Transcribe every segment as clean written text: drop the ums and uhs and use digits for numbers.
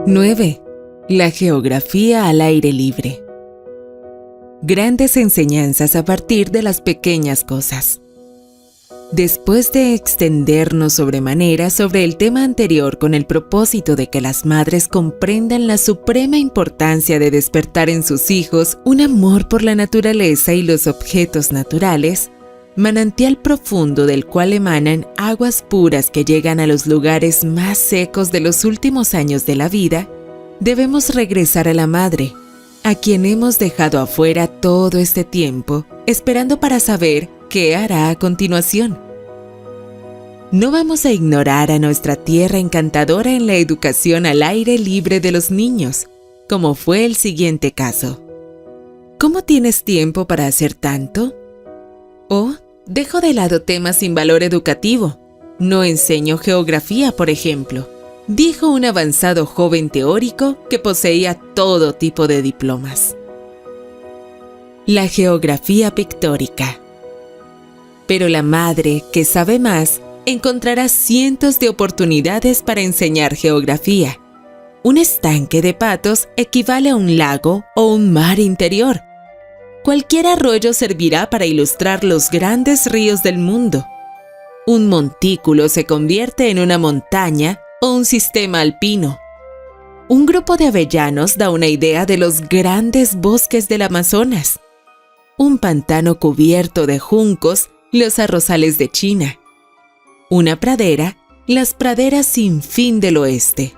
9. La geografía al aire libre. Grandes enseñanzas a partir de las pequeñas cosas. Después de extendernos sobremanera sobre el tema anterior con el propósito de que las madres comprendan la suprema importancia de despertar en sus hijos un amor por la naturaleza y los objetos naturales, manantial profundo del cual emanan aguas puras que llegan a los lugares más secos de los últimos años de la vida, debemos regresar a la madre, a quien hemos dejado afuera todo este tiempo, esperando para saber qué hará a continuación. No vamos a ignorar a nuestra tierra encantadora en la educación al aire libre de los niños, como fue el siguiente caso. ¿Cómo tienes tiempo para hacer tanto? O, dejo de lado temas sin valor educativo. No enseño geografía, por ejemplo, dijo un avanzado joven teórico que poseía todo tipo de diplomas. La geografía pictórica. Pero la madre, que sabe más, encontrará cientos de oportunidades para enseñar geografía. Un estanque de patos equivale a un lago o un mar interior. Cualquier arroyo servirá para ilustrar los grandes ríos del mundo. Un montículo se convierte en una montaña o un sistema alpino. Un grupo de avellanos da una idea de los grandes bosques del Amazonas. Un pantano cubierto de juncos, los arrozales de China. Una pradera, las praderas sin fin del oeste.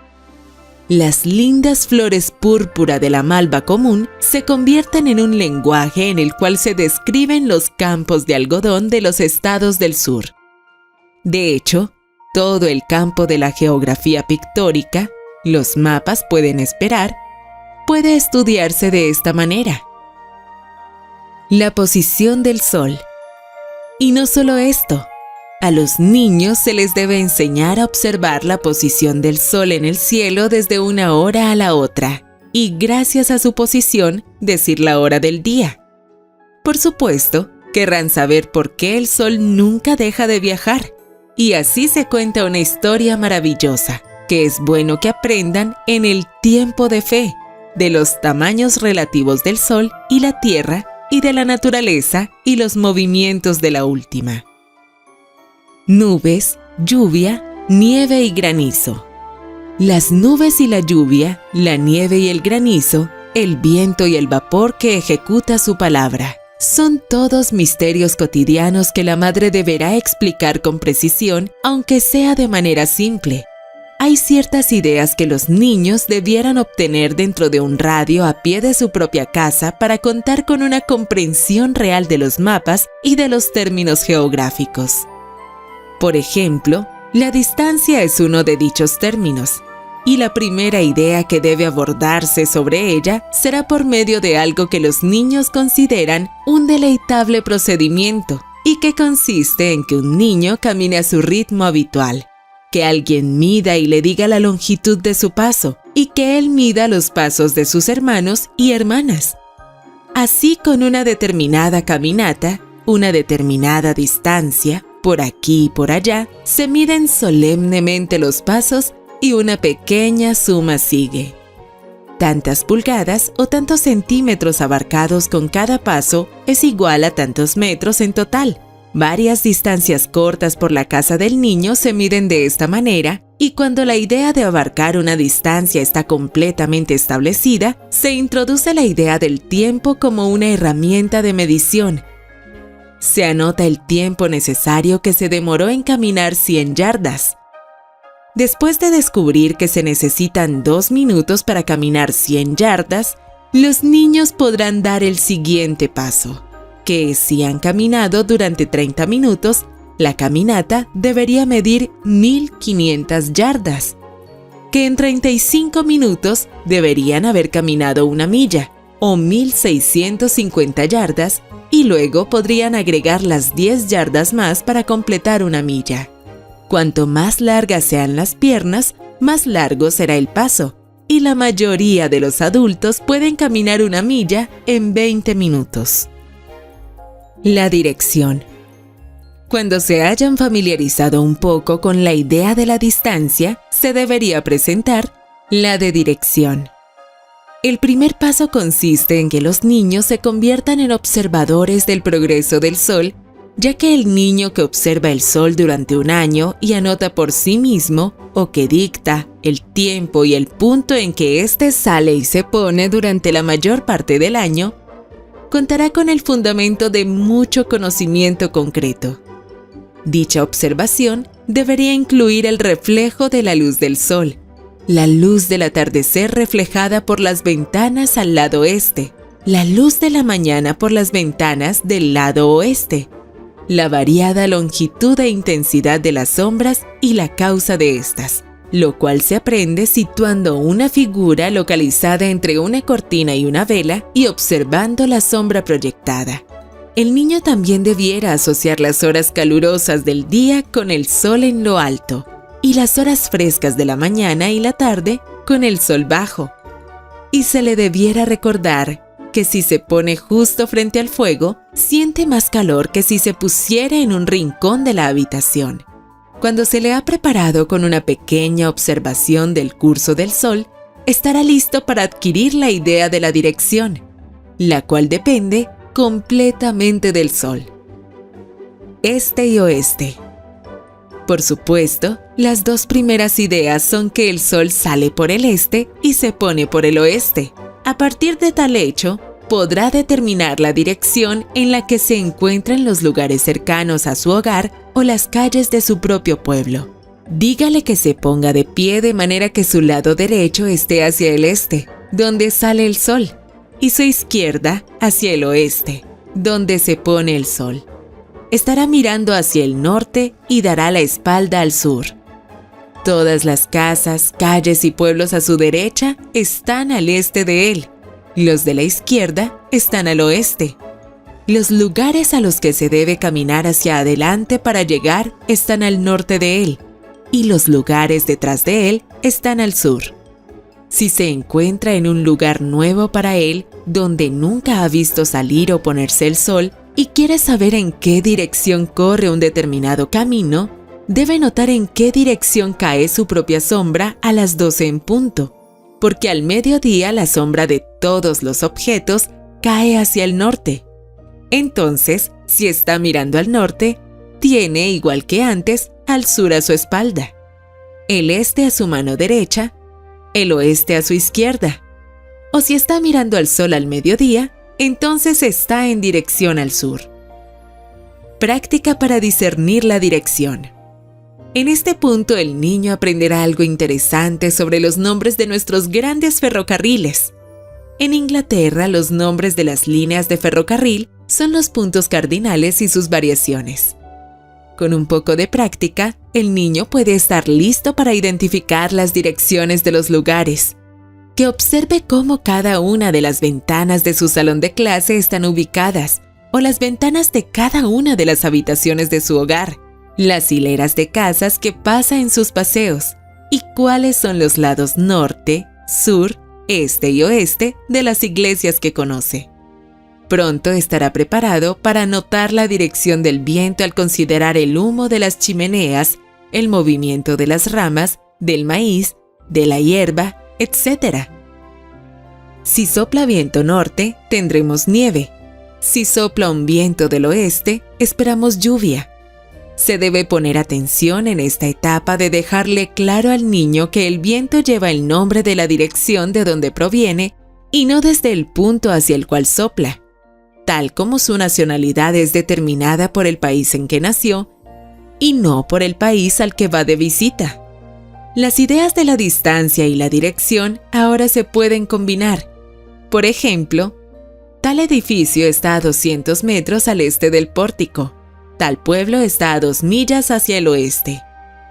Las lindas flores púrpura de la malva común se convierten en un lenguaje en el cual se describen los campos de algodón de los estados del sur. De hecho, todo el campo de la geografía pictórica, los mapas pueden esperar, puede estudiarse de esta manera. La posición del sol. Y no solo esto, a los niños se les debe enseñar a observar la posición del sol en el cielo desde una hora a la otra, y gracias a su posición, decir la hora del día. Por supuesto, querrán saber por qué el sol nunca deja de viajar, y así se cuenta una historia maravillosa, que es bueno que aprendan en el tiempo de fe, de los tamaños relativos del sol y la tierra, y de la naturaleza y los movimientos de la última. Nubes, lluvia, nieve y granizo. Las nubes y la lluvia, la nieve y el granizo, el viento y el vapor que ejecuta su palabra, son todos misterios cotidianos que la madre deberá explicar con precisión, aunque sea de manera simple. Hay ciertas ideas que los niños debieran obtener dentro de un radio a pie de su propia casa para contar con una comprensión real de los mapas y de los términos geográficos. Por ejemplo, la distancia es uno de dichos términos, y la primera idea que debe abordarse sobre ella será por medio de algo que los niños consideran un deleitable procedimiento, y que consiste en que un niño camine a su ritmo habitual, que alguien mida y le diga la longitud de su paso, y que él mida los pasos de sus hermanos y hermanas. Así, con una determinada caminata, una determinada distancia, por aquí y por allá, se miden solemnemente los pasos y una pequeña suma sigue. Tantas pulgadas o tantos centímetros abarcados con cada paso es igual a tantos metros en total. Varias distancias cortas por la casa del niño se miden de esta manera, y cuando la idea de abarcar una distancia está completamente establecida, se introduce la idea del tiempo como una herramienta de medición. Se anota el tiempo necesario que se demoró en caminar 100 yardas. Después de descubrir que se necesitan 2 minutos para caminar 100 yardas, los niños podrán dar el siguiente paso, que si han caminado durante 30 minutos, la caminata debería medir 1500 yardas, que en 35 minutos deberían haber caminado 1 milla, o 1650 yardas, y luego podrían agregar las 10 yardas más para completar 1 milla. Cuanto más largas sean las piernas, más largo será el paso, y la mayoría de los adultos pueden caminar 1 milla en 20 minutos. La dirección. Cuando se hayan familiarizado un poco con la idea de la distancia, se debería presentar la de dirección. El primer paso consiste en que los niños se conviertan en observadores del progreso del Sol, ya que el niño que observa el Sol durante un año y anota por sí mismo, o que dicta el tiempo y el punto en que éste sale y se pone durante la mayor parte del año, contará con el fundamento de mucho conocimiento concreto. Dicha observación debería incluir el reflejo de la luz del Sol, la luz del atardecer reflejada por las ventanas al lado este, la luz de la mañana por las ventanas del lado oeste, la variada longitud e intensidad de las sombras y la causa de estas, lo cual se aprende situando una figura localizada entre una cortina y una vela y observando la sombra proyectada. El niño también debiera asociar las horas calurosas del día con el sol en lo alto y las horas frescas de la mañana y la tarde con el sol bajo. Y se le debiera recordar que si se pone justo frente al fuego, siente más calor que si se pusiera en un rincón de la habitación. Cuando se le ha preparado con una pequeña observación del curso del sol, estará listo para adquirir la idea de la dirección, la cual depende completamente del sol. Este y oeste. Por supuesto, las dos primeras ideas son que el sol sale por el este y se pone por el oeste. A partir de tal hecho, podrá determinar la dirección en la que se encuentran los lugares cercanos a su hogar o las calles de su propio pueblo. Dígale que se ponga de pie de manera que su lado derecho esté hacia el este, donde sale el sol, y su izquierda hacia el oeste, donde se pone el sol. Estará mirando hacia el norte y dará la espalda al sur. Todas las casas, calles y pueblos a su derecha están al este de él. Los de la izquierda están al oeste. Los lugares a los que se debe caminar hacia adelante para llegar están al norte de él, y los lugares detrás de él están al sur. Si se encuentra en un lugar nuevo para él, donde nunca ha visto salir o ponerse el sol, y quiere saber en qué dirección corre un determinado camino, debe notar en qué dirección cae su propia sombra a las 12 en punto, porque al mediodía la sombra de todos los objetos cae hacia el norte. Entonces, si está mirando al norte, tiene, igual que antes, al sur a su espalda, el este a su mano derecha, el oeste a su izquierda. O si está mirando al sol al mediodía, entonces está en dirección al sur. Práctica para discernir la dirección. En este punto el niño aprenderá algo interesante sobre los nombres de nuestros grandes ferrocarriles. En Inglaterra, los nombres de las líneas de ferrocarril son los puntos cardinales y sus variaciones. Con un poco de práctica, el niño puede estar listo para identificar las direcciones de los lugares. Que observe cómo cada una de las ventanas de su salón de clase están ubicadas, o las ventanas de cada una de las habitaciones de su hogar, las hileras de casas que pasa en sus paseos, y cuáles son los lados norte, sur, este y oeste de las iglesias que conoce. Pronto estará preparado para notar la dirección del viento al considerar el humo de las chimeneas, el movimiento de las ramas, del maíz, de la hierba, etc. Si sopla viento norte, tendremos nieve. Si sopla un viento del oeste, esperamos lluvia. Se debe poner atención en esta etapa de dejarle claro al niño que el viento lleva el nombre de la dirección de donde proviene y no desde el punto hacia el cual sopla, tal como su nacionalidad es determinada por el país en que nació y no por el país al que va de visita. Las ideas de la distancia y la dirección ahora se pueden combinar. Por ejemplo, tal edificio está a 200 metros al este del pórtico. Tal pueblo está a 2 millas hacia el oeste.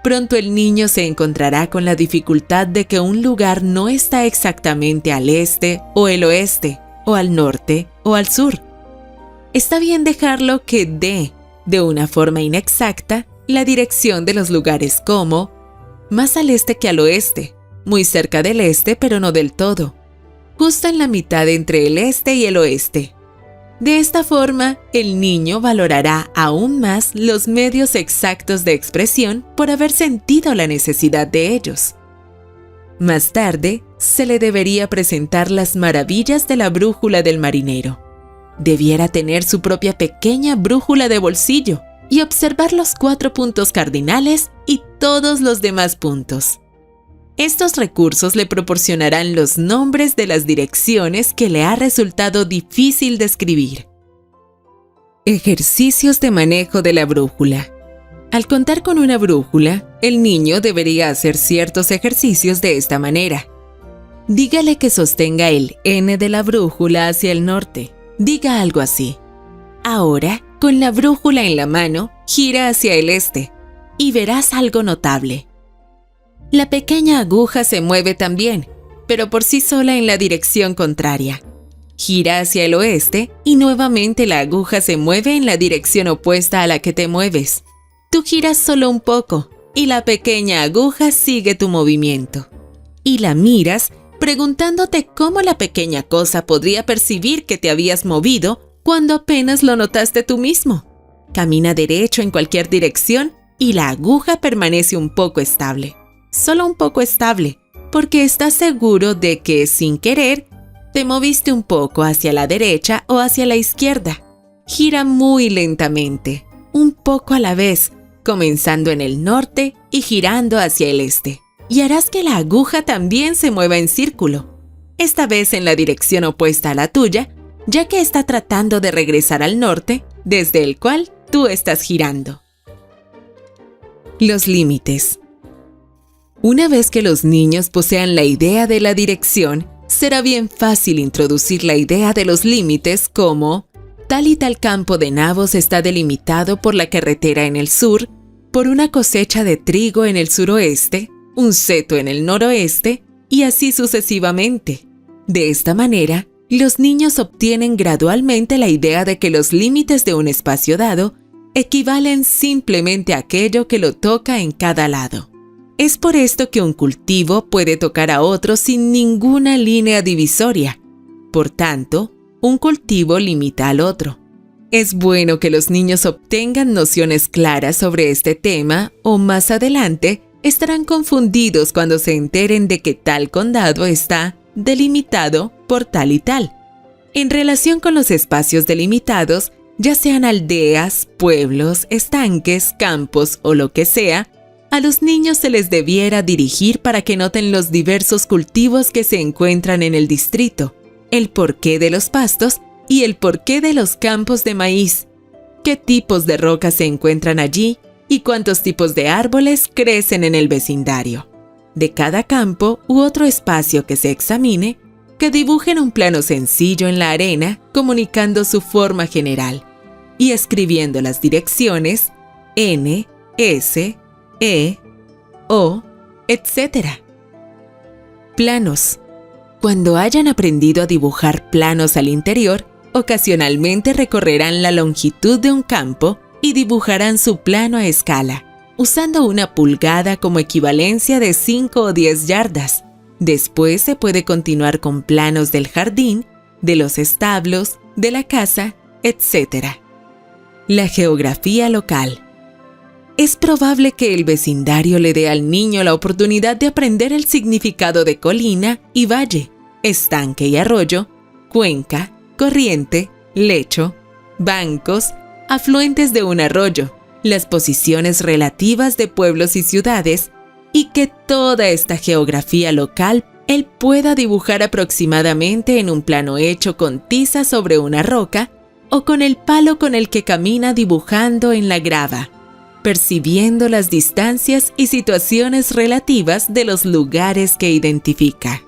Pronto el niño se encontrará con la dificultad de que un lugar no está exactamente al este o el oeste, o al norte o al sur. Está bien dejarlo que dé, de una forma inexacta, la dirección de los lugares como más al este que al oeste, muy cerca del este pero no del todo, justo en la mitad entre el este y el oeste. De esta forma, el niño valorará aún más los medios exactos de expresión por haber sentido la necesidad de ellos. Más tarde, se le debería presentar las maravillas de la brújula del marinero. Debiera tener su propia pequeña brújula de bolsillo y observar los 4 puntos cardinales y todos los demás puntos. Estos recursos le proporcionarán los nombres de las direcciones que le ha resultado difícil describir. Ejercicios de manejo de la brújula. Al contar con una brújula, el niño debería hacer ciertos ejercicios de esta manera. Dígale que sostenga el N de la brújula hacia el norte. Diga algo así. Ahora, con la brújula en la mano, gira hacia el este y verás algo notable. La pequeña aguja se mueve también, pero por sí sola en la dirección contraria. Gira hacia el oeste y nuevamente la aguja se mueve en la dirección opuesta a la que te mueves. Tú giras solo un poco y la pequeña aguja sigue tu movimiento. Y la miras preguntándote cómo la pequeña cosa podría percibir que te habías movido cuando apenas lo notaste tú mismo. Camina derecho en cualquier dirección y la aguja permanece un poco estable. Solo un poco estable, porque estás seguro de que, sin querer, te moviste un poco hacia la derecha o hacia la izquierda. Gira muy lentamente, un poco a la vez, comenzando en el norte y girando hacia el este. Y harás que la aguja también se mueva en círculo, esta vez en la dirección opuesta a la tuya, ya que está tratando de regresar al norte, desde el cual tú estás girando. Los límites. Una vez que los niños posean la idea de la dirección, será bien fácil introducir la idea de los límites como tal y tal campo de nabos está delimitado por la carretera en el sur, por una cosecha de trigo en el suroeste, un seto en el noroeste y así sucesivamente. De esta manera, los niños obtienen gradualmente la idea de que los límites de un espacio dado equivalen simplemente a aquello que lo toca en cada lado. Es por esto que un cultivo puede tocar a otro sin ninguna línea divisoria. Por tanto, un cultivo limita al otro. Es bueno que los niños obtengan nociones claras sobre este tema o más adelante estarán confundidos cuando se enteren de que tal condado está delimitado por tal y tal. En relación con los espacios delimitados, ya sean aldeas, pueblos, estanques, campos o lo que sea, a los niños se les debiera dirigir para que noten los diversos cultivos que se encuentran en el distrito, el porqué de los pastos y el porqué de los campos de maíz, qué tipos de rocas se encuentran allí y cuántos tipos de árboles crecen en el vecindario. De cada campo u otro espacio que se examine, que dibujen un plano sencillo en la arena comunicando su forma general y escribiendo las direcciones N, S, E, O, etc. Planos. Cuando hayan aprendido a dibujar planos al interior, ocasionalmente recorrerán la longitud de un campo y dibujarán su plano a escala, usando una pulgada como equivalencia de 5 o 10 yardas. Después se puede continuar con planos del jardín, de los establos, de la casa, etc. La geografía local. Es probable que el vecindario le dé al niño la oportunidad de aprender el significado de colina y valle, estanque y arroyo, cuenca, corriente, lecho, bancos, afluentes de un arroyo, las posiciones relativas de pueblos y ciudades, y que toda esta geografía local él pueda dibujar aproximadamente en un plano hecho con tiza sobre una roca o con el palo con el que camina dibujando en la grava, percibiendo las distancias y situaciones relativas de los lugares que identifica.